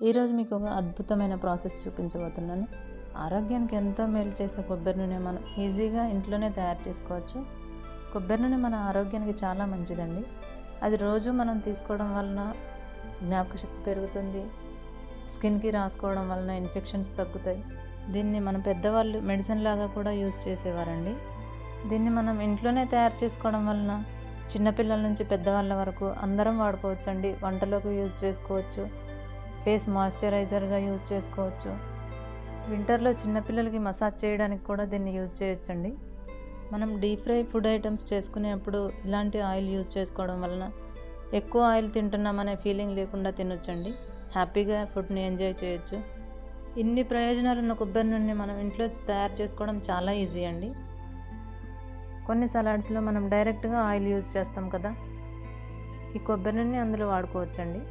ఈరోజు మీకు ఒక అద్భుతమైన ప్రాసెస్ చూపించబోతున్నాను. ఆరోగ్యానికి ఎంతో మేలు చేసే కొబ్బరి నూనె మనం ఈజీగా ఇంట్లోనే తయారు చేసుకోవచ్చు. కొబ్బరి నూనె మన ఆరోగ్యానికి చాలా మంచిదండి. అది రోజు మనం తీసుకోవడం వలన జ్ఞాపక శక్తి పెరుగుతుంది. స్కిన్కి రాసుకోవడం వలన ఇన్ఫెక్షన్స్ తగ్గుతాయి. దీన్ని మన పెద్దవాళ్ళు మెడిసిన్ లాగా కూడా యూజ్ చేసేవారండి. దీన్ని మనం ఇంట్లోనే తయారు చేసుకోవడం వలన చిన్నపిల్లల నుంచి పెద్దవాళ్ళ వరకు అందరం వాడుకోవచ్చండి. వంటలోకి యూజ్ చేసుకోవచ్చు, ఫేస్ మాయిశ్చరైజర్గా యూజ్ చేసుకోవచ్చు. వింటర్లో చిన్నపిల్లలకి మసాజ్ చేయడానికి కూడా దీన్ని యూజ్ చేయొచ్చండి. మనం డీప్ ఫ్రై ఫుడ్ ఐటమ్స్ చేసుకునేప్పుడు ఇలాంటి ఆయిల్ యూజ్ చేసుకోవడం వలన ఎక్కువ ఆయిల్ తింటున్నామనే ఫీలింగ్ లేకుండా తినొచ్చండి. హ్యాపీగా ఫుడ్ని ఎంజాయ్ చేయొచ్చు. ఇన్ని ప్రయోజనాలున్న కొబ్బరి నూనెని మనం ఇంట్లో తయారు చేసుకోవడం చాలా ఈజీ అండి. కొన్ని సలాడ్స్లో మనం డైరెక్ట్గా ఆయిల్ యూజ్ చేస్తాం కదా, ఈ కొబ్బరి నూనెని అందులో వాడుకోవచ్చండి.